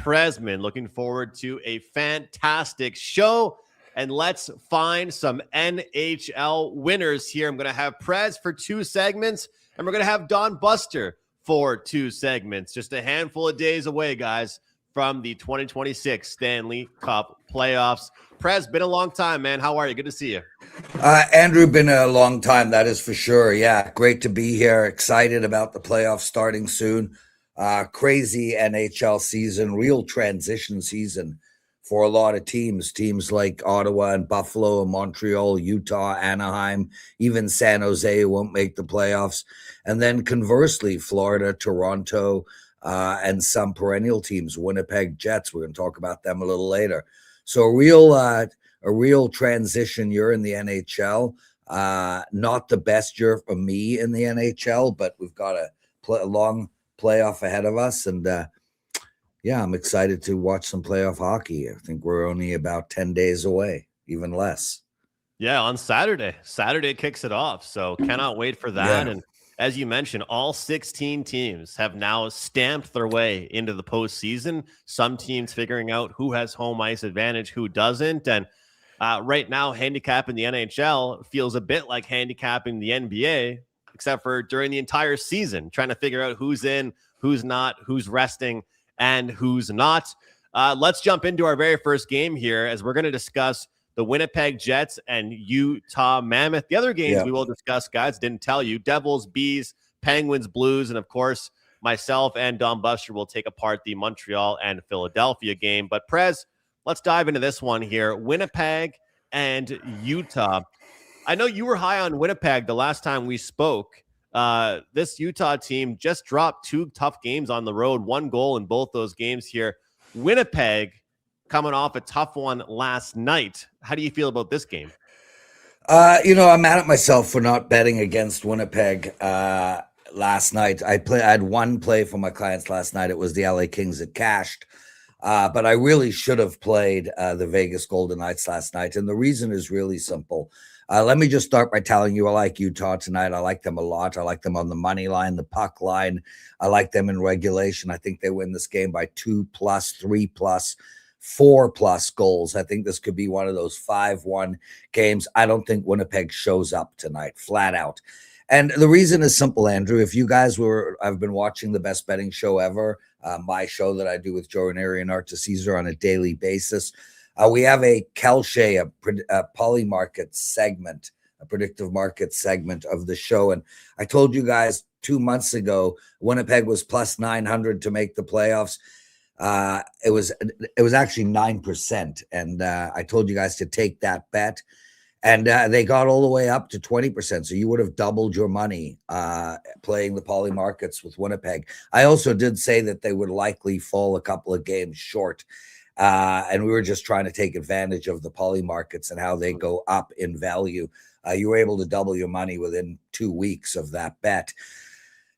Presman. Looking forward to a fantastic show. And let's find some NHL winners here. I'm going to have Prez for 2 segments, and we're going to have Don Buster for 2 segments. Just a handful of days away, guys, from the 2026 Stanley Cup playoffs. Prez, been a long time, man. How are you? Good to see you. Andrew, been a long time, that is for sure. Yeah, great to be here. Excited about the playoffs starting soon. Crazy NHL season, real transition season for a lot of teams like Ottawa and Buffalo and Montreal, Utah, Anaheim, even San Jose won't make the playoffs. And then conversely, Florida, Toronto, and some perennial teams, Winnipeg Jets. We're going to talk about them a little later. So a real transition year in the NHL. Not the best year for me in the NHL, but we've got a long playoff ahead of us. And yeah, I'm excited to watch some playoff hockey. I think we're only about 10 days away, even less. Yeah, on Saturday. Saturday kicks it off. So cannot wait for that. Yeah. And as you mentioned, all 16 teams have now stamped their way into the postseason. Some teams figuring out who has home ice advantage, who doesn't. And right now, handicapping the NHL feels a bit like handicapping the NBA, except for during the entire season, trying to figure out who's in, who's not, who's resting, and who's not. Let's jump into our very first game here, as we're going to discuss the Winnipeg Jets and Utah Mammoth. The other games we will discuss, guys, didn't tell you: Devils, Bees, Penguins, Blues, and of course, myself and Don Buster will take apart the Montreal and Philadelphia game. But Prez, let's dive into this one here. Winnipeg and Utah. I know you were high on Winnipeg the last time we spoke. This Utah team just dropped 2 tough games on the road, 1 goal in both those games here. Winnipeg coming off a tough one last night. How do you feel about this game? I'm mad at myself for not betting against Winnipeg last night. I had 1 play for my clients last night. It was the LA Kings that cashed. But I really should have played the Vegas Golden Knights last night. And the reason is really simple. Let me just start by telling you I like Utah tonight. I like them a lot. I like them on the money line, the puck line. I like them in regulation. I think they win this game by 2+, 3+, 4+ goals. I think this could be one of those 5-1 games. I don't think Winnipeg shows up tonight, flat out. And the reason is simple, Andrew. If you guys I've been watching the best betting show ever, my show that I do with Joe Ranieri and Art DeCesar on a daily basis. We have a Kelce, a poly market segment, a predictive market segment of the show. And I told you guys 2 months ago, Winnipeg was plus 900 to make the playoffs. It was actually 9%. And I told you guys to take that bet. And they got all the way up to 20%. So you would have doubled your money playing the poly markets with Winnipeg. I also did say that they would likely fall a couple of games short. And we were just trying to take advantage of the poly markets and how they go up in value. You were able to double your money within 2 weeks of that bet.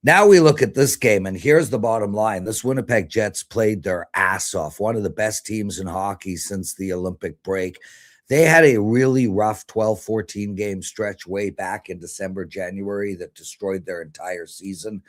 Now we look at this game, and here's the bottom line. This Winnipeg Jets played their ass off, one of the best teams in hockey since the Olympic break. They had a really rough 12-14 game stretch way back in December, January that destroyed their entire season.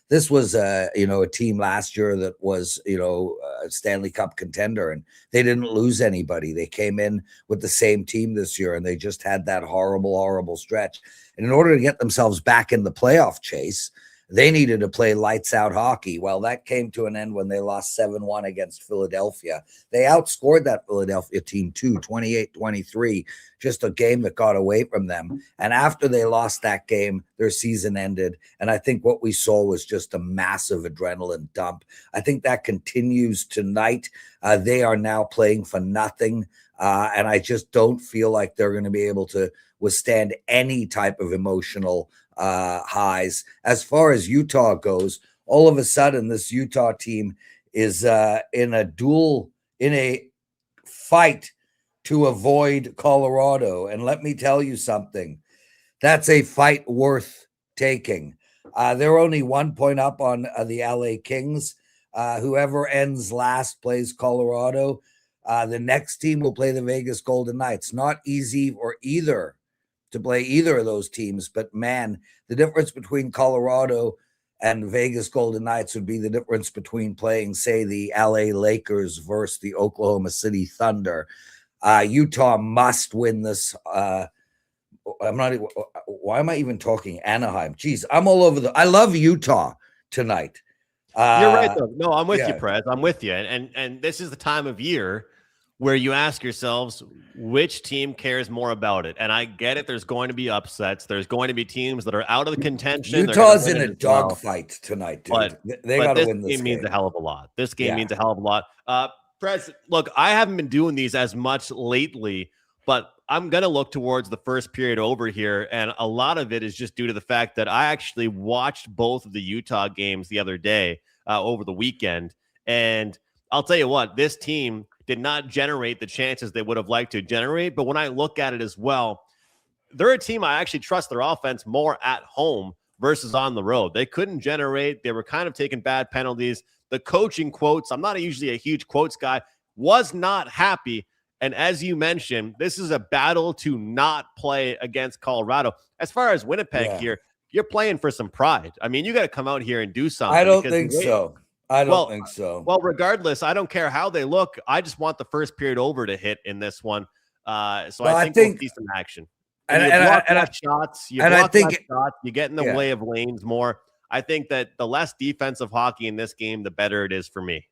This was a team last year that was, a Stanley Cup contender, and they didn't lose anybody. They came in with the same team this year, and they just had that horrible, horrible stretch. And in order to get themselves back in the playoff chase, they needed to play lights out hockey. Well, that came to an end when they lost 7-1 against Philadelphia. They outscored that Philadelphia team too, 28-23, just a game that got away from them. And after they lost that game, their season ended. And I think what we saw was just a massive adrenaline dump. I think that continues tonight. They are now playing for nothing. And I just don't feel like they're going to be able to withstand any type of emotional highs. As far as Utah goes, all of a sudden this Utah team is in a fight to avoid Colorado. And let me tell you something, that's a fight worth taking. They're only 1 point up on the LA Kings. Whoever ends last plays Colorado. The next team will play the Vegas Golden Knights. Not easy for either to play either of those teams, but man, the difference between Colorado and Vegas Golden Knights would be the difference between playing, say, the LA Lakers versus the Oklahoma City Thunder. Utah must win this. Why am I even talking Anaheim? Jeez, I'm all over I love Utah tonight. You're right, though. No, I'm with you, Prez. I'm with you. And this is the time of year where you ask yourselves, which team cares more about it? And I get it. There's going to be upsets. There's going to be teams that are out of the contention. Utah's in a dogfight tonight, dude. But they got to win this game. Means a hell of a lot. This game means a hell of a lot. Prez, look, I haven't been doing these as much lately, but I'm going to look towards the first period over here. And a lot of it is just due to the fact that I actually watched both of the Utah games the other day over the weekend. And I'll tell you what, this team did not generate the chances they would have liked to generate. But when I look at it as well, they're a team I actually trust their offense more at home versus on the road. They couldn't generate. They were kind of taking bad penalties. The coaching quotes, I'm not usually a huge quotes guy, was not happy. And as you mentioned, this is a battle to not play against Colorado. As far as Winnipeg here, you're playing for some pride. I mean, you got to come out here and do something. I don't think so. I don't think so. Well, regardless, I don't care how they look. I just want the first period over to hit in this one. I think we'll see some action. And you block shots. You get in the way of lanes more. I think that the less defensive hockey in this game, the better it is for me.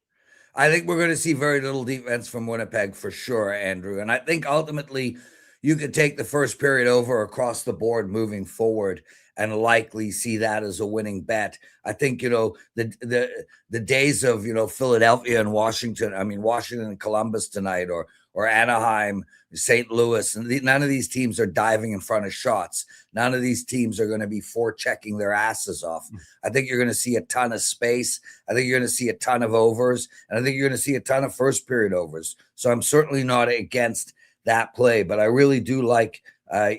I think we're going to see very little defense from Winnipeg for sure, Andrew. And I think ultimately you could take the first period over across the board moving forward and likely see that as a winning bet. I think, the days of, Philadelphia and Washington, Washington and Columbus tonight, or Anaheim, St. Louis, and none of these teams are diving in front of shots. None of these teams are going to be forechecking their asses off. I think you're going to see a ton of space. I think you're going to see a ton of overs, and I think you're going to see a ton of first period overs. So I'm certainly not against that play, but I really do like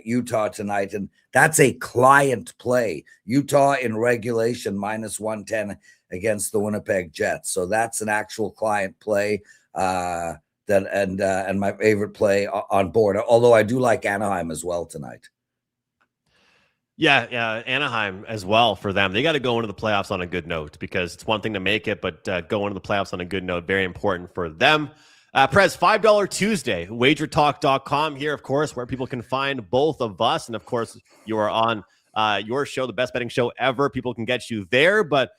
Utah tonight, and that's a client play. Utah in regulation -110 against the Winnipeg Jets, so that's an actual client play. And my favorite play on board. Although I do like Anaheim as well tonight. Yeah, Anaheim as well for them. They got to go into the playoffs on a good note, because it's one thing to make it, but go into the playoffs on a good note, very important for them. Prez, $5 Tuesday, WagerTalk.com here, of course, where people can find both of us. And, of course, you are on your show, the best betting show ever. People can get you there. But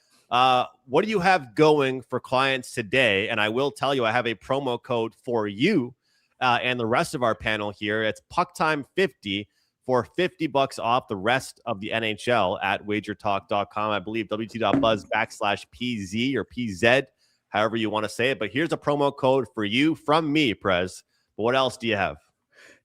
what do you have going for clients today? And I will tell you, I have a promo code for you and the rest of our panel here. It's PuckTime 50 for $50 off the rest of the NHL at WagerTalk.com. I believe WT.buzz/PZ or PZ. However you want to say it. But here's a promo code for you from me, Prez. But what else do you have?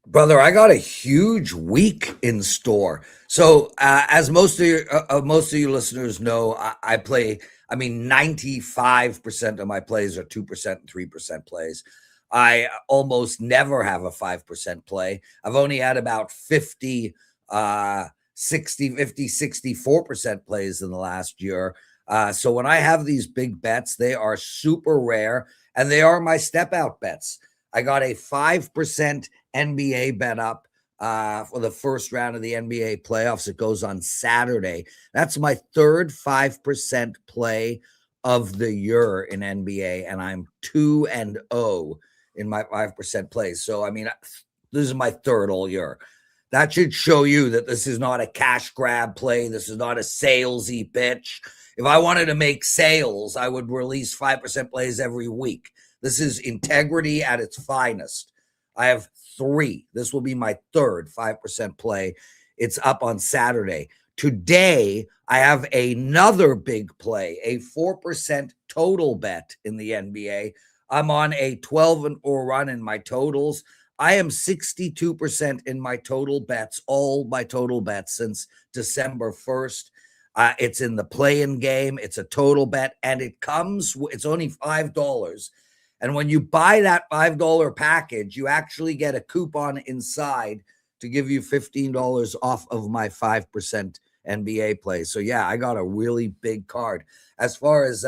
Brother, I got a huge week in store. So as most of you listeners know, I play, 95% of my plays are 2% and 3% plays. I almost never have a 5% play. I've only had about 64% plays in the last year. So when I have these big bets, they are super rare, and they are my step out bets. I got a 5% NBA bet up for the first round of the NBA playoffs. It goes on Saturday. That's my third 5% play of the year in NBA, and I'm 2-0 in my 5% plays. So, this is my third all year. That should show you that this is not a cash grab play. This is not a salesy pitch. If I wanted to make sales, I would release 5% plays every week. This is integrity at its finest. I have 3. This will be my third 5% play. It's up on Saturday. Today, I have another big play, a 4% total bet in the NBA. I'm on a 12-4 run in my totals. I am 62% in my total bets, all my total bets since December 1st. It's in the play-in game. It's a total bet, and it's only $5. And when you buy that $5 package, you actually get a coupon inside to give you $15 off of my 5% NBA play. So, yeah, I got a really big card. As far as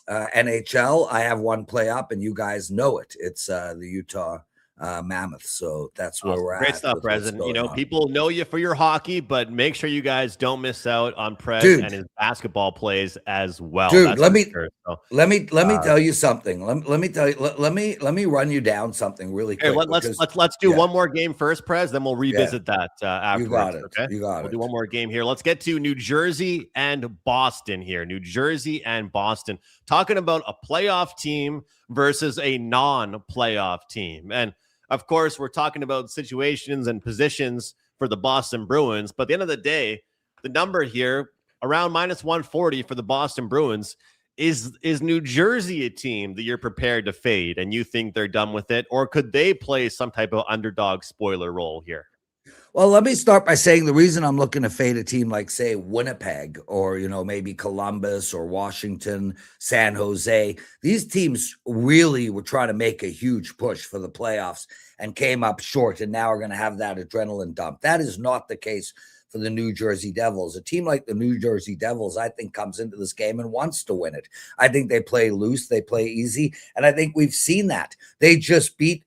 NHL, I have one play up, and you guys know it. It's the Utah Mammoth. So that's where Awesome. we're Great at stuff, with what's President. going on. People know you for your hockey, but make sure you guys don't miss out on Prez and Dude, his basketball plays as well. dude, That's for sure. So, let me uh, tell you something. Let me tell you. Let me run you down something really here, quick because let's do one more game first, Prez. Then we'll yeah, revisit that you got afterwards. it. Okay, You got we'll it. do one more game here. Let's get to New Jersey and Boston here. New Jersey and Boston, talking about a playoff team versus a non-playoff team, and of course, we're talking about situations and positions for the Boston Bruins. But at the end of the day, the number here around minus 140 for the Boston Bruins. Is New Jersey a team that you're prepared to fade and you think they're done with it? Or could they play some type of underdog spoiler role here? Well, let me start by saying the reason I'm looking to fade a team like, say, Winnipeg or, maybe Columbus or Washington, San Jose, these teams really were trying to make a huge push for the playoffs and came up short and now are going to have that adrenaline dump. That is not the case for the New Jersey Devils. A team like the New Jersey Devils, I think, comes into this game and wants to win it. I think they play loose, they play easy, and I think we've seen that. They just beat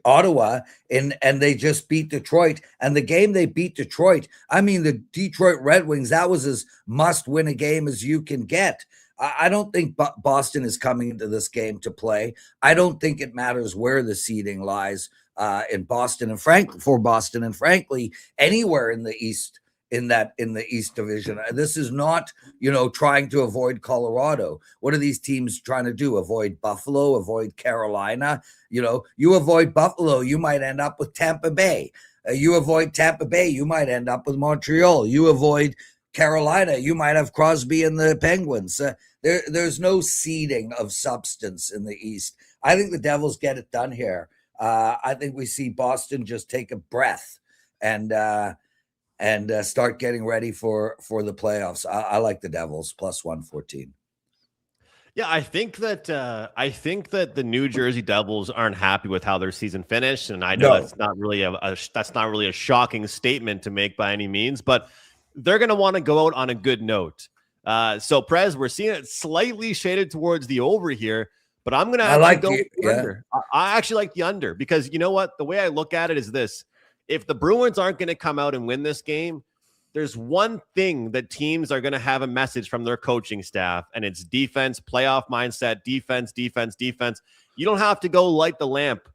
Ottawa and they just beat Detroit. And the game they beat Detroit, I mean, the Detroit Red Wings, that was as must win a game as you can get. I don't think Boston is coming into this game to play. I don't think it matters where the seeding lies in Boston and frankly, anywhere in the East. In the East Division. This is not, trying to avoid Colorado. What are these teams trying to do? Avoid Buffalo, avoid Carolina. You avoid Buffalo, you might end up with Tampa Bay. You avoid Tampa Bay, you might end up with Montreal. You avoid Carolina, you might have Crosby and the Penguins. There's no seeding of substance in the East. I think the Devils get it done here. I think we see Boston just take a breath and start getting ready for the playoffs. I like the Devils plus 114. Yeah, I think that the New Jersey Devils aren't happy with how their season finished, and I know that's not really a shocking statement to make by any means, but they're going to want to go out on a good note. So, Prez, we're seeing it slightly shaded towards the over here, but I'm going to go with the under. I actually like the under because you know what? The way I look at it is this. If the Bruins aren't going to come out and win this game, there's one thing that teams are going to have a message from their coaching staff, and it's defense, playoff mindset, defense. You don't have to go light the lamp,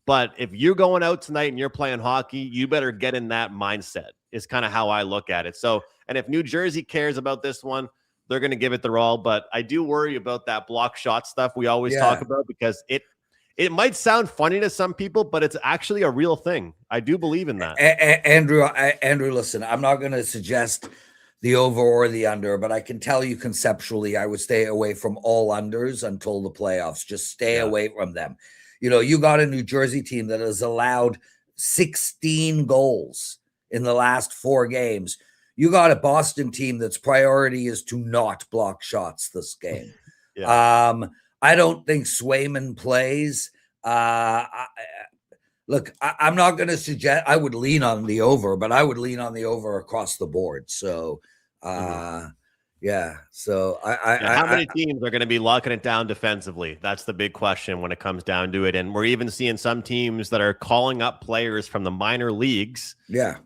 but if you're going out tonight and you're playing hockey, you better get in that mindset is kind of how I look at it. So, and if New Jersey cares about this one, they're going to give it their all, but I do worry about that block shot stuff we always talk about because it might sound funny to some people, but it's actually a real thing. I do believe in that. Andrew, listen, I'm not going to suggest the over or the under, but I can tell you conceptually, I would stay away from all unders until the playoffs. Just stay away from them. You got a New Jersey team that has allowed 16 goals in the last 4 games. You got a Boston team that's priority is to not block shots this game. I don't think Swayman plays. Look, I'm not going to suggest I would lean on the over, but I would lean on the over across the board. So, So how many teams are going to be locking it down defensively? That's the big question when it comes down to it. And we're even seeing some teams that are calling up players from the minor leagues,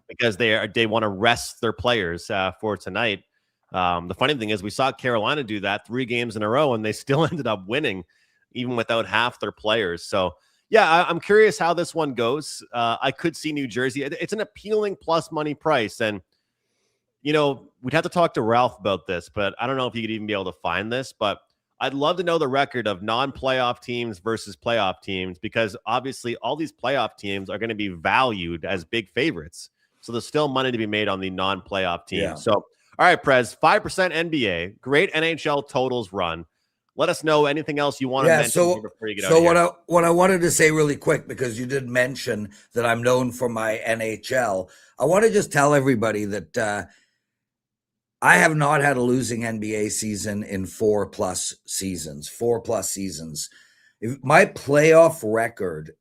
because they want to rest their players for tonight. The funny thing is we saw Carolina do that 3 games in a row and they still ended up winning even without half their players. So I'm curious how this one goes. I could see New Jersey. It's an appealing plus money price. And, we'd have to talk to Ralph about this, but I don't know if he could even be able to find this, but I'd love to know the record of non-playoff teams versus playoff teams, because obviously all these playoff teams are going to be valued as big favorites. So there's still money to be made on the non-playoff teams. Yeah. So, all right, Prez, 5% NBA, great NHL totals run. Let us know anything else you want to mention before you get out of here. What I wanted to say really quick, because you did mention that I'm known for my NHL, I want to just tell everybody that I have not had a losing NBA season in 4+ seasons. My playoff record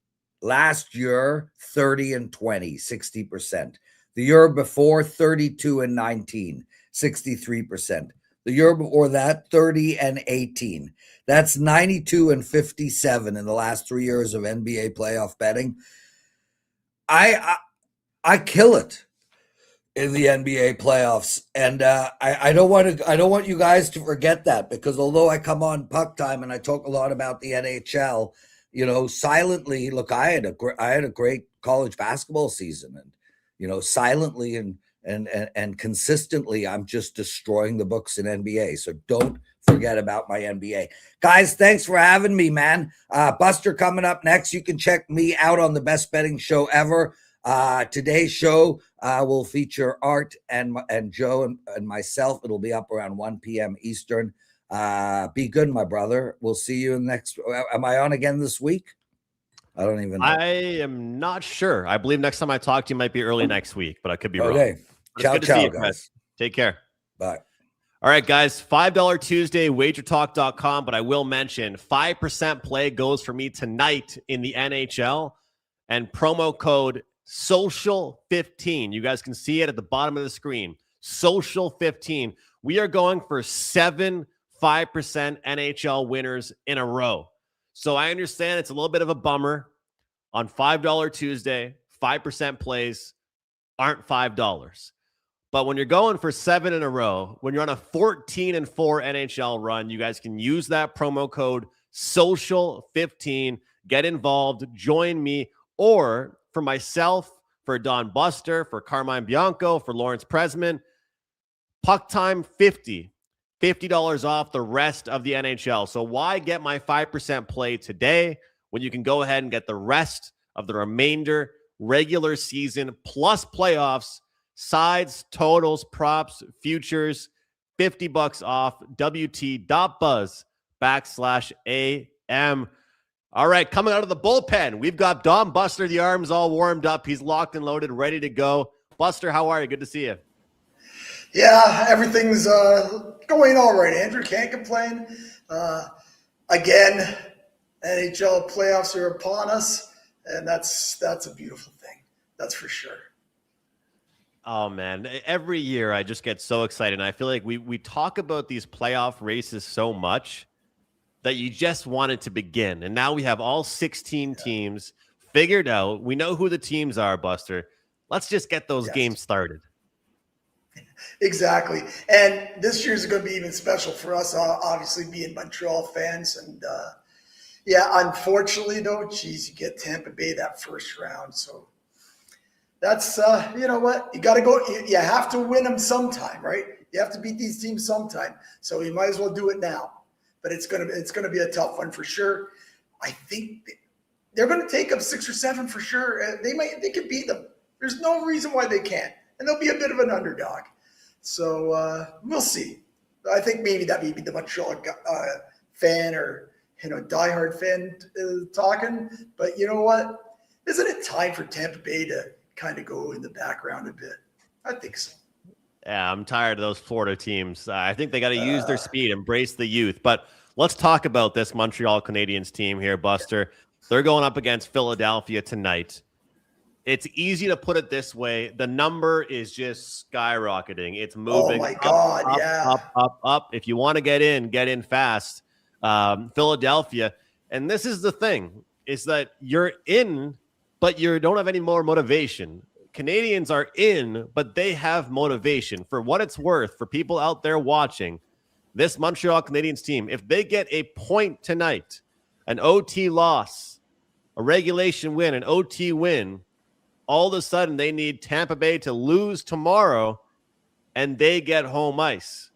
last year, 30-20, 60%. The year before, 32-19, 63%. The year before that, 30-18. That's 92-57 in the last 3 years of NBA playoff betting. I kill it in the NBA playoffs, and I don't want you guys to forget that, because although I come on Puck Time and I talk a lot about the NHL, silently, look, I had a great college basketball season, and silently and consistently, I'm just destroying the books in NBA. So don't forget about my NBA. Guys, thanks for having me, man. Buster coming up next. You can check me out on the best betting show ever. Today's show will feature Art and Joe and myself. It'll be up around 1 p.m. Eastern. Be good, my brother. We'll see you next. Am I on again this week? I don't even know. I am not sure. I believe next time I talk to you might be early next week, but I could be wrong. Okay. Ciao, ciao, guys. Take care. Bye. All right, guys, $5 Tuesday, wagertalk.com, but I will mention 5% play goes for me tonight in the NHL, and promo code SOCIAL15. You guys can see it at the bottom of the screen. SOCIAL15. We are going for 7 5% NHL winners in a row. So I understand it's a little bit of a bummer on $5 Tuesday. 5% plays aren't $5. But when you're going for 7 in a row, when you're on a 14-4 NHL run, you guys can use that promo code SOCIAL15. Get involved. Join me. Or for myself, for Don Buster, for Carmine Bianco, for Lawrence Presman, PuckTime 50. $50 off the rest of the NHL. So why get my 5% play today when you can go ahead and get the rest of the remainder regular season plus playoffs, sides, totals, props, futures, $50 off, wt.buzz/AM. All right, coming out of the bullpen, we've got Don Buster. The arm's all warmed up. He's locked and loaded, ready to go. Buster, how are you? Good to see you. Yeah, everything's going all right, Andrew. Can't complain. Again, NHL playoffs are upon us, and that's a beautiful thing. That's for sure. Oh, man. Every year I just get so excited. And I feel like we talk about these playoff races so much that you just want it to begin. And now we have all 16 teams figured out. We know who the teams are, Buster. Let's just get those games started. Exactly. And this year's going to be even special for us, obviously being Montreal fans. And unfortunately, though, you get Tampa Bay that first round. So that's, you know what? You got to go. You have to win them sometime, right? You have to beat these teams sometime. So you might as well do it now. But it's going to be a tough one for sure. I think they're going to take them 6 or 7 for sure. They could beat them. There's no reason why they can't. And they'll be a bit of an underdog. So we'll see. I think maybe that may be the Montreal fan or diehard fan talking. But you know what? Isn't it time for Tampa Bay to kind of go in the background a bit? I think so. Yeah, I'm tired of those Florida teams. I think they got to use their speed, embrace the youth. But let's talk about this Montreal Canadiens team here, Buster. They're going up against Philadelphia tonight. It's easy to put it this way. The number is just skyrocketing. It's moving up. If you want to get in fast. Philadelphia. And this is the thing, is that you're in, but you don't have any more motivation. Canadians are in, but they have motivation. For what it's worth, for people out there watching, this Montreal Canadiens team, if they get a point tonight, an OT loss, a regulation win, an OT win, all of a sudden they need Tampa Bay to lose tomorrow and they get home ice.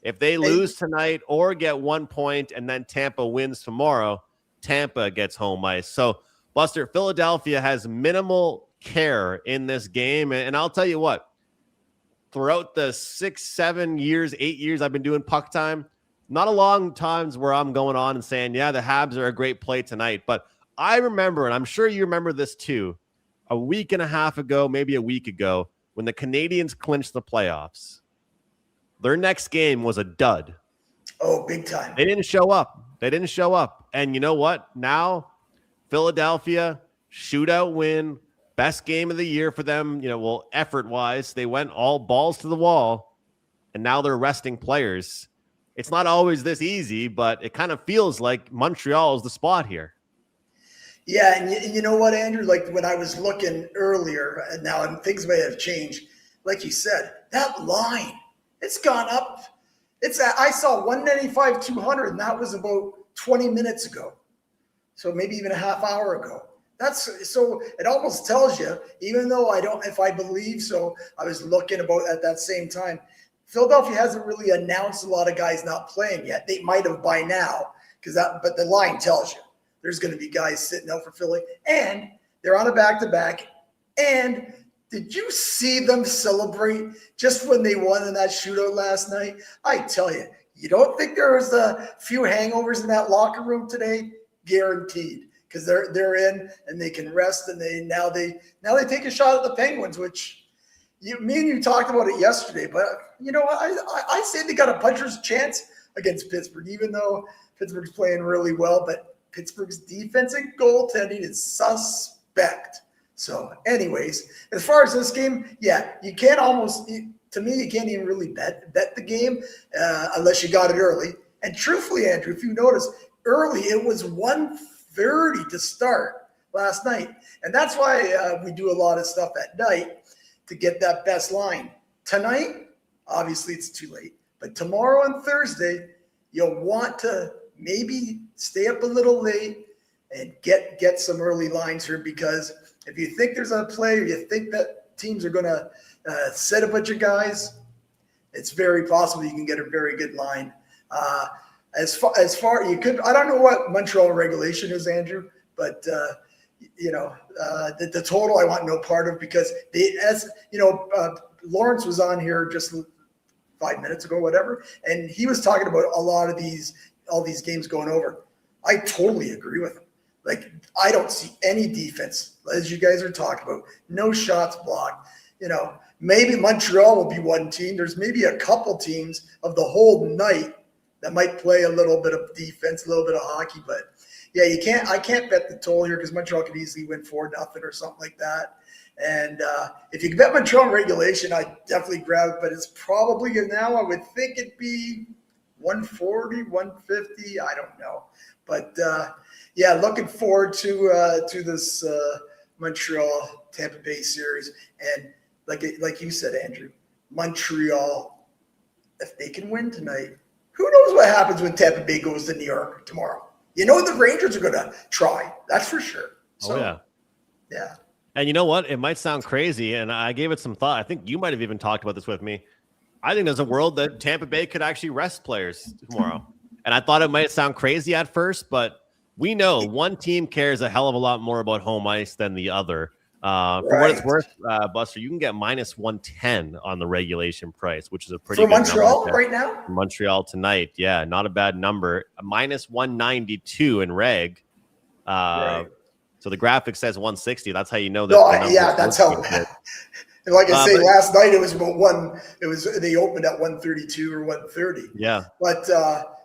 If they lose tonight or get 1 point and then Tampa wins tomorrow, Tampa gets home ice. So, Buster, Philadelphia has minimal care in this game. And I'll tell you what, throughout the 6, 7 years, 8 years I've been doing Puck Time, not a long times where I'm going on and saying, yeah, the Habs are a great play tonight. But I remember, and I'm sure you remember this too, a week and a half ago, maybe a week ago, when the Canadiens clinched the playoffs, their next game was a dud. Oh, big time. They didn't show up. And you know what? Now, Philadelphia, shootout win, best game of the year for them, effort-wise. They went all balls to the wall, and now they're resting players. It's not always this easy, but it kind of feels like Montreal is the spot here. Yeah, and you know what, Andrew? Like when I was looking earlier, and now things may have changed. Like you said, that line, it's gone up. I saw 195, 200, and that was about 20 minutes ago. So maybe even a half hour ago. So it almost tells you, even though if I believe so, I was looking about at that same time. Philadelphia hasn't really announced a lot of guys not playing yet. They might have by now, but the line tells you there's going to be guys sitting out for Philly, and they're on a back-to-back. And did you see them celebrate just when they won in that shootout last night? I tell you, you don't think there was a few hangovers in that locker room today? Guaranteed, because they're in and they can rest, and now they take a shot at the Penguins, which me and you talked about it yesterday. But you know, I say they got a puncher's chance against Pittsburgh, even though Pittsburgh's playing really well. But Pittsburgh's defense and goaltending is suspect. So, anyways, as far as this game, yeah, you can't to me, you can't even really bet the game unless you got it early. And truthfully, Andrew, if you notice, early it was 1:30 to start last night. And that's why we do a lot of stuff at night to get that best line. Tonight, obviously it's too late. But tomorrow and Thursday, you'll want to maybe stay up a little late and get some early lines here, because if you think there's a play or you think that teams are going to set a bunch of guys, it's very possible you can get a very good line. As far you could, I don't know what Montreal regulation is, Andrew, but the total I want no part of, because Lawrence was on here just 5 minutes ago, whatever, and he was talking about all these games going over. I totally agree with him. Like, I don't see any defense, as you guys are talking about. No shots blocked. Maybe Montreal will be one team. There's maybe a couple teams of the whole night that might play a little bit of defense, a little bit of hockey. But yeah, I can't bet the total here, because Montreal could easily win 4-0 or something like that. And if you can bet Montreal in regulation, I'd definitely grab it. But it's probably now, I would think it'd be 140, 150. I don't know. But yeah, looking forward to this Montreal Tampa Bay series. And like you said, Andrew, Montreal, if they can win tonight, who knows what happens when Tampa Bay goes to New York tomorrow? The Rangers are going to try. That's for sure. So, yeah. And you know what? It might sound crazy, and I gave it some thought. I think you might have even talked about this with me. I think there's a world that Tampa Bay could actually rest players tomorrow. And I thought it might sound crazy at first, but we know one team cares a hell of a lot more about home ice than the other. For what it's worth, Buster, you can get minus 110 on the regulation price, which is a pretty good Montreal number right now. For Montreal tonight, yeah, not a bad number. Minus 192 in reg. Right. So the graphic says 160. That's how you know that. No, yeah, that's how. And like I say, last night it was about they opened at 132 or 130. Yeah, but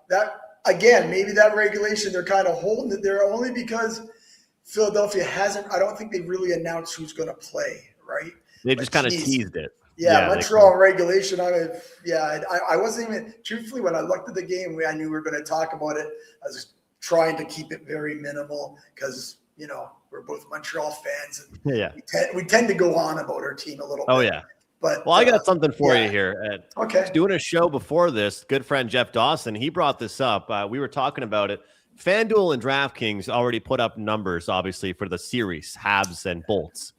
that again, maybe that regulation they're kind of holding it there only because Philadelphia hasn't. I don't think they really announced who's going to play. Right? They've just kind of teased it. Yeah, Montreal regulation. I wasn't even truthfully when I looked at the game. I knew we were going to talk about it. I was trying to keep it very minimal because we're both Montreal fans, and we tend to go on about our team a little bit. Oh yeah. But I got something for you here. Okay. Doing a show before this, good friend Jeff Dawson, he brought this up. We were talking about it. FanDuel and DraftKings already put up numbers, obviously, for the series, halves and bolts.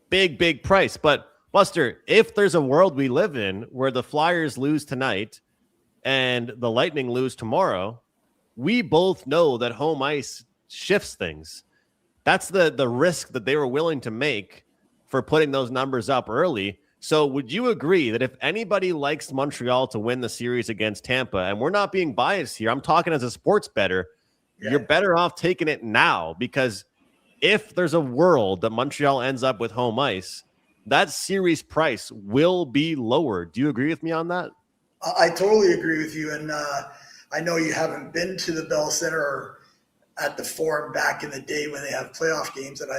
Big price. But Buster, if there's a world we live in where the Flyers lose tonight and the Lightning lose tomorrow, we both know that home ice shifts things. That's the risk that they were willing to make for putting those numbers up early. So would you agree that if anybody likes Montreal to win the series against Tampa, and we're not being biased here, I'm talking as a sports bettor, you're better off taking it now, because if there's a world that Montreal ends up with home ice, that series price will be lower. Do you agree with me on that? I totally agree with you. And I know you haven't been to the Bell Center or at the Forum back in the day when they have playoff games, and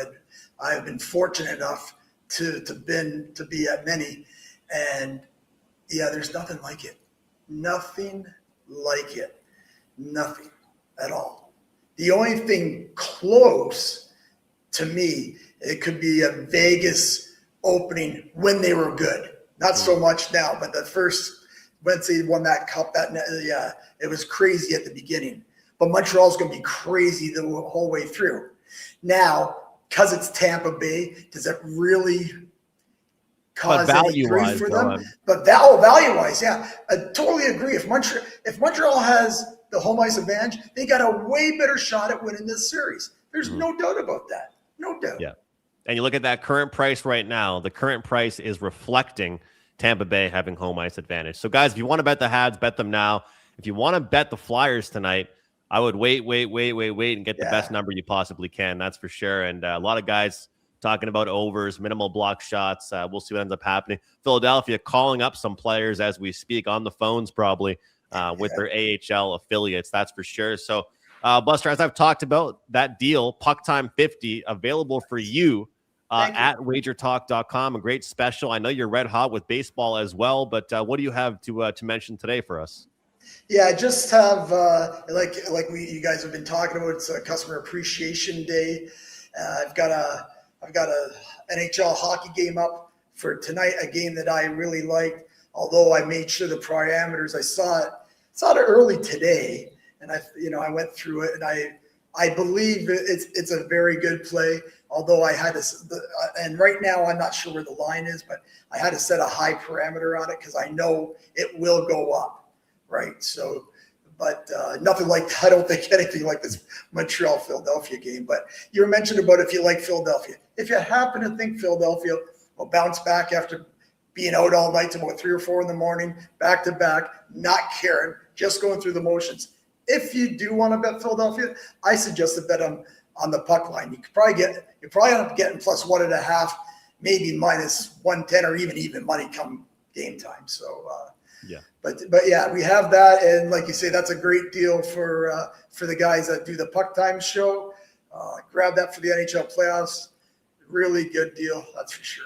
I have been fortunate enough to be at many, and there's nothing like it. Nothing like it. Nothing at all. The only thing close to me, it could be a Vegas opening when they were good. Not so much now, but the first, once they won that cup, it was crazy at the beginning. But Montreal's going to be crazy the whole way through. Now, because it's Tampa Bay, does it really cause any grief for them? But value-wise, yeah, I totally agree. If Montreal has the home ice advantage, they got a way better shot at winning this series. There's no doubt about that. No doubt. Yeah. And you look at that current price right now, the current price is reflecting Tampa Bay having home ice advantage. So, guys, if you want to bet the Habs, bet them now. If you want to bet the Flyers tonight, I would wait and get the best number you possibly can. That's for sure. And a lot of guys talking about overs, minimal block shots. We'll see what ends up happening. Philadelphia calling up some players as we speak on the phones, probably with their AHL affiliates. That's for sure. So, Buster, as I've talked about, that deal, PuckTime 50, available for you at WagerTalk.com. A great special. I know you're red hot with baseball as well, but what do you have to mention today for us? Yeah, I just have you guys have been talking about. It's a Customer Appreciation Day. I've got a NHL hockey game up for tonight. A game that I really liked. Although I made sure the parameters. I saw it early today, and I went through it, and I believe it's a very good play. Although I had and right now I'm not sure where the line is, but I had to set a high parameter on it because I know it will go up. Right. So, but nothing like, I don't think anything like this Montreal-Philadelphia game. But you mentioned about if you like Philadelphia. If you happen to think Philadelphia will bounce back after being out all night to about 3 or 4 in the morning, back to back, not caring, just going through the motions. If you do want to bet Philadelphia, I suggest to bet on the puck line. You probably end up getting plus 1.5, maybe minus 110, or even money come game time. So, yeah. But yeah, we have that, and like you say, that's a great deal for the guys that do the PuckTime show. Grab that for the NHL playoffs. Really good deal, that's for sure.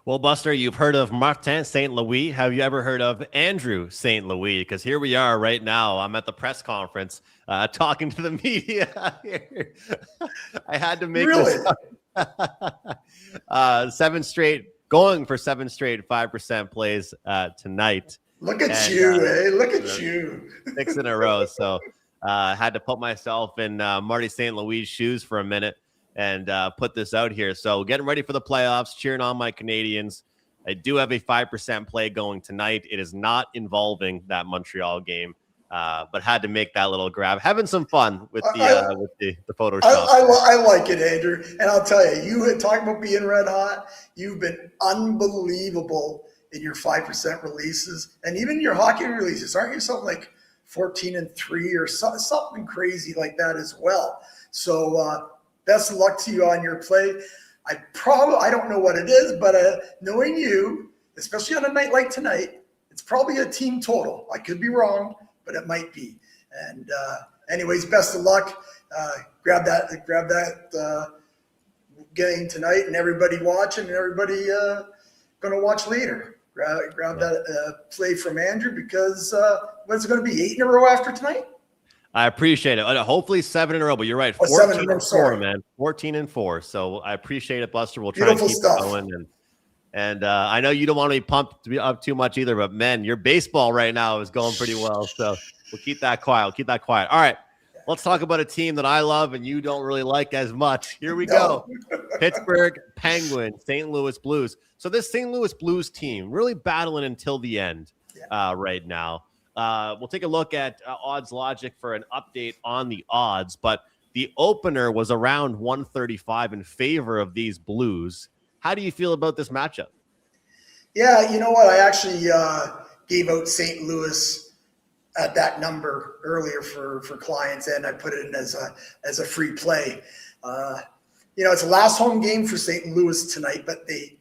Well, Buster, you've heard of Martin St. Louis. Have you ever heard of Andrew St. Louis? Because here we are right now. I'm at the press conference talking to the media here. I had to make this up. 7 straight, going for 7 straight 5% plays tonight. Look at you, Look at you. 6 in a row. So I had to put myself in Marty St. Louis' shoes for a minute and put this out here. So getting ready for the playoffs, cheering on my Canadians. I do have a 5% play going tonight. It is not involving that Montreal game, but had to make that little grab. Having some fun with the Photoshop. I like it, Andrew. And I'll tell you, you had talked about being red hot. You've been unbelievable in your 5% releases, and even your hockey releases. Aren't you something like 14-3 or something crazy like that as well? So best of luck to you on your play. I don't know what it is, but knowing you, especially on a night like tonight, it's probably a team total. I could be wrong, but it might be. And anyways, best of luck. Grab that game tonight, and everybody watching, and everybody going to watch later. Grab that play from Andrew, because what's it going to be, 8 in a row after tonight? I appreciate it. Hopefully 7 in a row, but you're right. 14-4, man. 14-4. So I appreciate it, Buster. We'll try and keep it going. And I know you don't want to be pumped to be up too much either, but man, your baseball right now is going pretty well. So we'll keep that quiet. All right. Let's talk about a team that I love and you don't really like as much. Here we go. Pittsburgh Penguins, St. Louis Blues. So this St. Louis Blues team really battling until the end right now. We'll take a look at Odds Logic for an update on the odds, but the opener was around 135 in favor of these Blues. How do you feel about this matchup? Yeah, you know what? I actually gave out St. Louis at that number earlier for clients, and I put it in as a free play. It's the last home game for St. Louis tonight, but they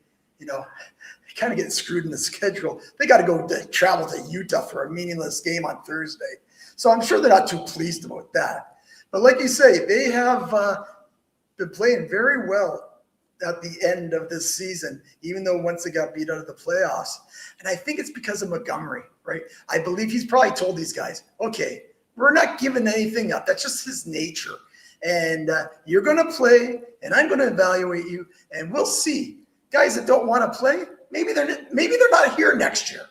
kind of get screwed in the schedule. They got to travel to Utah for a meaningless game on Thursday. So I'm sure they're not too pleased about that. But like you say, they have been playing very well at the end of this season, even though once they got beat out of the playoffs. And I think it's because of Montgomery, right? I believe he's probably told these guys, okay, we're not giving anything up. That's just his nature. and you're going to play, and I'm going to evaluate you, and we'll see. Guys that don't want to play, maybe they're not here next year.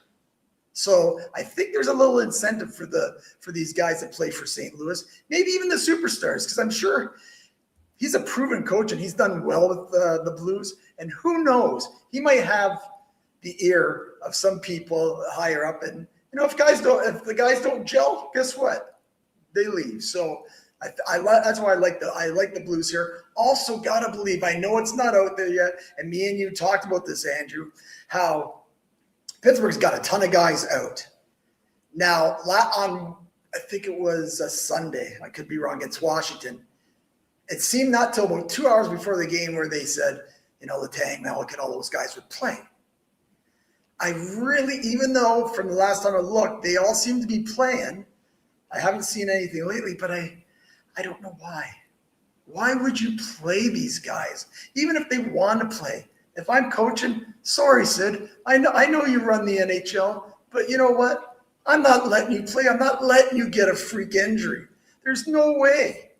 So I think there's a little incentive for these guys that play for St. Louis, maybe even the superstars, because I'm sure he's a proven coach and he's done well with the Blues. And who knows, he might have the ear of some people higher up. And if the guys don't gel, guess what? They leave. So that's why I like the Blues here. Also, gotta believe, I know it's not out there yet, and me and you talked about this, Andrew, how Pittsburgh's got a ton of guys out. Now, on I think it was a Sunday, I could be wrong, against Washington, it seemed not till about 2 hours before the game where they said, Letang, Malik, and all those guys would play. I really, even though from the last time I looked, they all seem to be playing, I haven't seen anything lately, but I don't know why. Why would you play these guys, even if they want to play? If I'm coaching, sorry, Sid, I know you run the NHL, but you know what? I'm not letting you play. I'm not letting you get a freak injury. There's no way.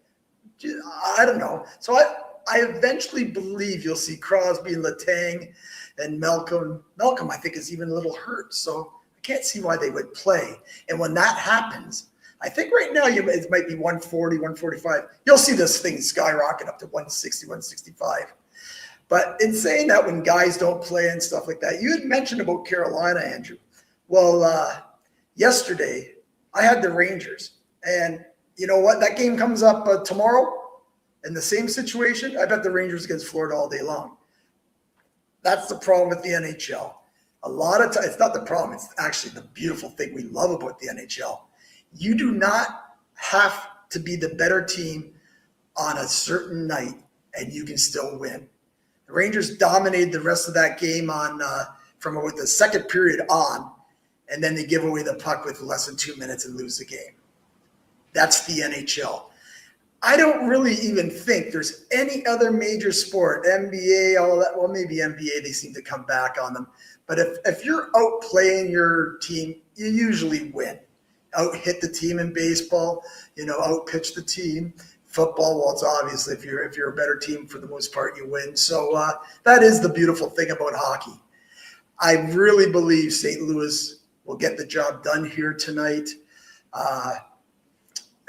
I don't know. So I eventually believe you'll see Crosby and Letang and Malcolm. Malcolm, I think, is even a little hurt. So I can't see why they would play. And when that happens, I think right now it might be 140, 145. You'll see this thing skyrocket up to 160, 165. But in saying that, when guys don't play and stuff like that, you had mentioned about Carolina, Andrew. Well, yesterday I had the Rangers, and you know what? That game comes up tomorrow in the same situation. I bet the Rangers against Florida all day long. That's the problem with the NHL. A lot of times, it's not the problem. It's actually the beautiful thing we love about the NHL. You do not have to be the better team on a certain night, and you can still win. The Rangers dominated the rest of that game from the second period on, and then they give away the puck with less than 2 minutes and lose the game. That's the NHL. I don't really even think there's any other major sport, NBA, all that. Well, maybe NBA, they seem to come back on them. But if you're outplaying your team, you usually win. Out-hit the team in baseball, out-pitch the team. Football, well, it's obviously if you're a better team, for the most part, you win. So that is the beautiful thing about hockey. I really believe St. Louis will get the job done here tonight.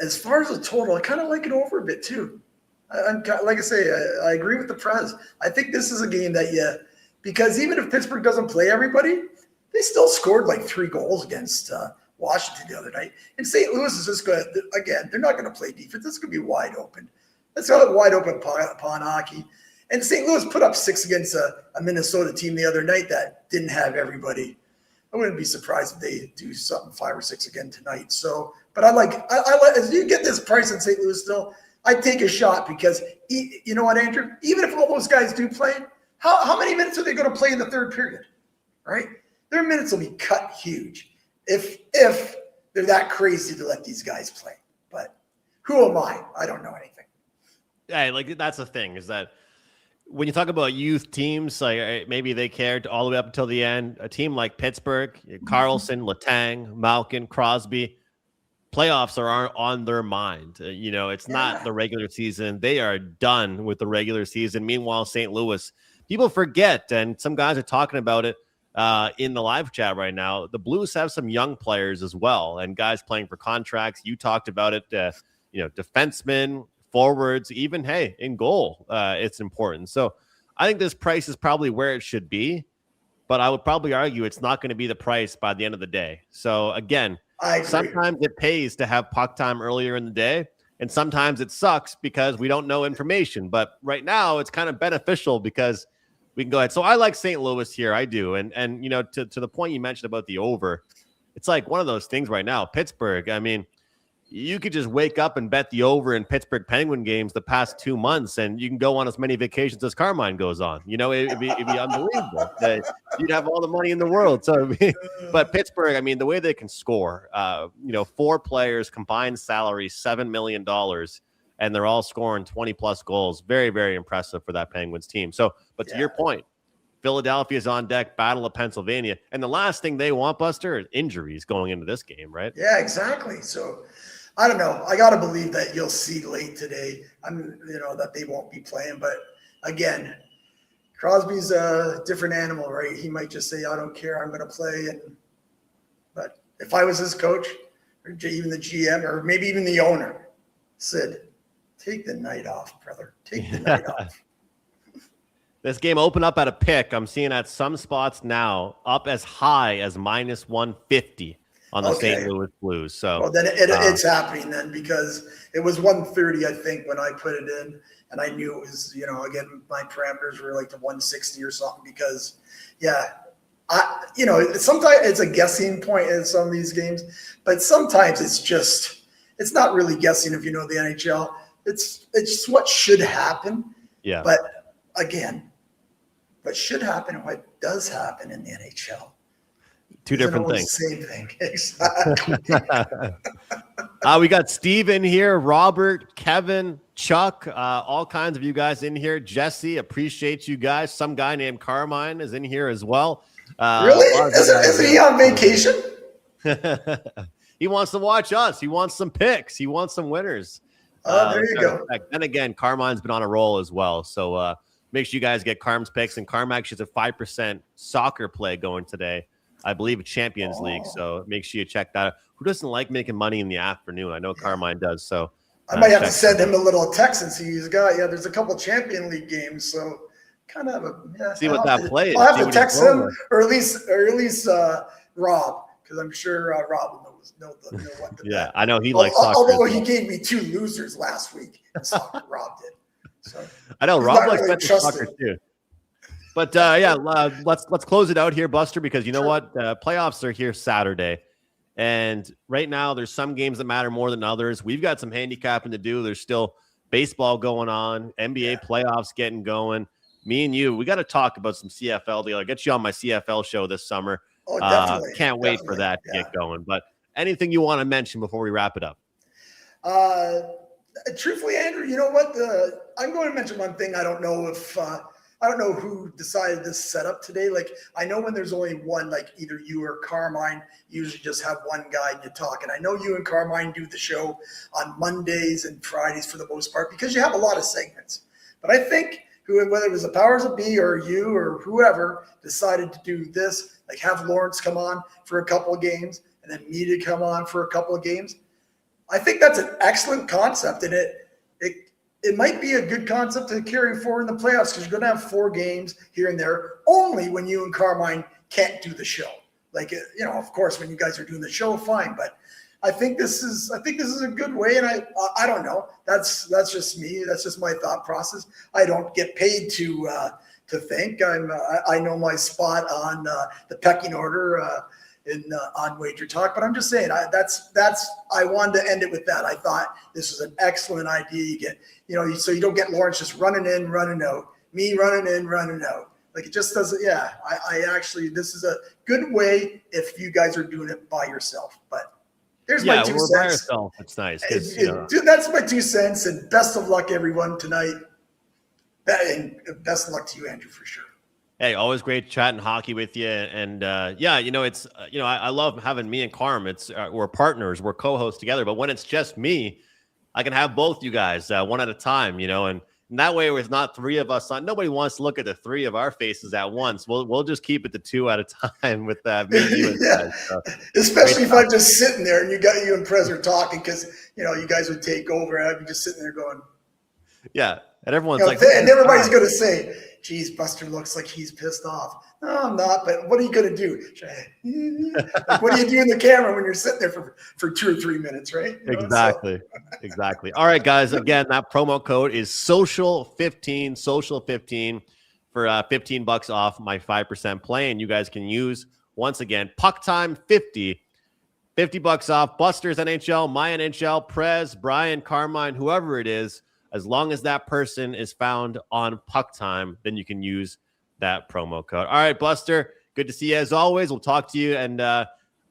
As far as the total, I kind of like it over a bit too. Like I say, I agree with the Prez. I think this is a game that because even if Pittsburgh doesn't play everybody, they still scored like 3 goals against Washington the other night. And St. Louis is just going to, again, they're not going to play defense. It's going to be wide open. It's got a wide open pond hockey. And St. Louis put up 6 against a Minnesota team the other night that didn't have everybody. I wouldn't be surprised if they do something 5 or 6 again tonight. So, but I like as you get this price in St. Louis still, I'd take a shot because you know what, Andrew? Even if all those guys do play, how many minutes are they going to play in the third period? Right? Their minutes will be cut huge if they're that crazy to let these guys play. But who am I? I don't know anything. Yeah, that's the thing is that when you talk about youth teams, like maybe they cared all the way up until the end. A team like Pittsburgh, Carlson, Letang, Malkin, Crosby, playoffs are on their mind. It's not the regular season. They are done with the regular season. Meanwhile, St. Louis, people forget, and some guys are talking about it in the live chat right now. The Blues have some young players as well, and guys playing for contracts. You talked about it, defensemen, forwards, even, in goal, it's important. So I think this price is probably where it should be, but I would probably argue it's not going to be the price by the end of the day. So again, sometimes it pays to have puck time earlier in the day, and sometimes it sucks because we don't know information. But right now, it's kind of beneficial because we can go ahead. So I like St. Louis here. I do. And to the point you mentioned about the over, it's like one of those things right now. Pittsburgh, I mean, you could just wake up and bet the over in Pittsburgh Penguin games the past 2 months, and you can go on as many vacations as Carmine goes on. It'd be unbelievable. You'd have all the money in the world. So, but Pittsburgh, I mean, the way they can score, 4 players, combined salary $7 million, and they're all scoring 20-plus goals. Very, very impressive for that Penguins team. So, but to your point, Philadelphia's on deck, Battle of Pennsylvania. And the last thing they want, Buster, is injuries going into this game, right? Yeah, exactly. So I don't know. I got to believe that you'll see late today. That they won't be playing. But again, Crosby's a different animal, right? He might just say, I don't care. I'm going to play. But if I was his coach or even the GM or maybe even the owner, Sid, take the night off, brother. Take the night off. This game opened up at a pick. I'm seeing at some spots now up as high as minus 150 on the St. Louis Blues. So well, then it's happening then, because it was 130, I think, when I put it in, and I knew it was, again, my parameters were like the 160 or something, because sometimes it's a guessing point in some of these games, but sometimes it's not really guessing if you know the NHL. It's just what should happen. Yeah. But again, what should happen and what does happen in the NHL. Two different things. Same thing. Exactly. We got Steve in here, Robert, Kevin, Chuck, all kinds of you guys in here. Jesse, appreciate you guys. Some guy named Carmine is in here as well. Really? Isn't he on vacation? He wants to watch us. He wants some picks. He wants some winners. There you go. And again, Carmine's been on a roll as well. So make sure you guys get Carm's picks. And Carm actually has a 5% soccer play going today. I believe a Champions League. So make sure you check that out. Who doesn't like making money in the afternoon? I know Carmine does. So I might have to send him a little text and see he's got. Yeah, there's a couple Champion League games. So kind of see what that play is. I'll have to text him or at least Rob, because I'm sure Rob will know what to bet. I know he likes soccer. Although he gave me 2 losers last week in soccer, Rob did. So I know Rob likes betting soccer too. But let's close it out here, Buster, because you know what? Playoffs are here Saturday. And right now there's some games that matter more than others. We've got some handicapping to do. There's still baseball going on, NBA playoffs getting going. Me and you, we got to talk about some CFL deal. I'll get you on my CFL show this summer. Oh, definitely. Can't wait for that to get going. But anything you want to mention before we wrap it up? Truthfully, Andrew, you know what? I'm going to mention one thing. I don't know who decided this setup today. Like, I know when there's only one, like either you or Carmine, you usually just have one guy and you talk. And I know you and Carmine do the show on Mondays and Fridays for the most part, because you have a lot of segments. But I think whether it was the powers of be or you or whoever decided to do this, like have Lawrence come on for a couple of games and then me to come on for a couple of games. I think that's an excellent concept, and it might be a good concept to carry forward in the playoffs, because you're going to have 4 games here and there only when you and Carmine can't do the show. Like, of course, when you guys are doing the show, fine. But I think this is a good way. And I don't know. That's just me. That's just my thought process. I don't get paid to think. I know my spot on the pecking order on WagerTalk, but I'm just saying I wanted to end it with that. I thought this was an excellent idea. You get, so you don't get Lawrence just running in, running out, me running in, running out. Like, it just doesn't. Yeah, I actually, this is a good way if you guys are doing it by yourself. But there's my 2 cents. By yourself. It's nice. That's my 2 cents. And best of luck, everyone, tonight. And best of luck to you, Andrew, for sure. Hey, always great chatting hockey with you. And it's, I love having me and Carm. It's we're partners, we're co-hosts together. But when it's just me, I can have both you guys one at a time, and that way it's not 3 of us on. Nobody wants to look at the 3 of our faces at once. We'll just keep it to 2 at a time with me and you guys. So, especially if I'm just sitting there and you and Prez are talking, because you guys would take over and I'd be just sitting there going, yeah. And everyone's like, and everybody's going to say, geez, Buster looks like he's pissed off. No, I'm not, but what are you going to do? Like, what do you do in the camera when you're sitting there for 2 or 3 minutes, right? Exactly. Exactly. All right, guys. Again, that promo code is social15 for $15 off my 5% play. And you guys can use, once again, PuckTime 50 bucks off. Buster's NHL, my NHL, Prez, Brian, Carmine, whoever it is. As long as that person is found on PuckTime, then you can use that promo code. All right, Buster, good to see you as always. We'll talk to you. And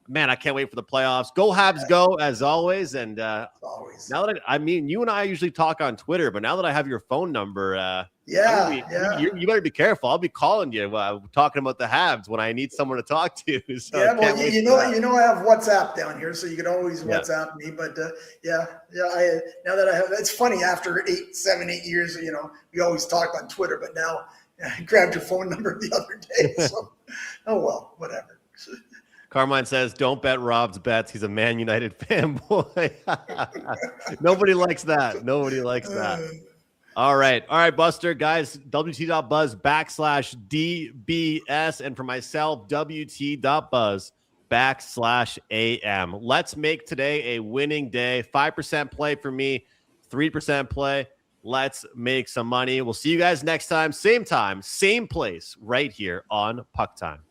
man, I can't wait for the playoffs. Go Habs, go as always. And Always. now that you and I usually talk on Twitter, but now that I have your phone number, you better be careful. I'll be calling you talking about the Habs when I need someone to talk to. So yeah, well, you know, I have WhatsApp down here, so you can always WhatsApp me. But now that I have, it's funny after 7, 8 years, you know, we always talk on Twitter, but now I grabbed your phone number the other day. So, oh well, whatever. Carmine says, don't bet Rob's bets. He's a Man United fanboy. Nobody likes that. Nobody likes that. All right, Buster, guys, WT.buzz/DBS. And for myself, WT.buzz/AM. Let's make today a winning day. 5% play for me, 3% play. Let's make some money. We'll see you guys next time, same place, right here on Puck Time.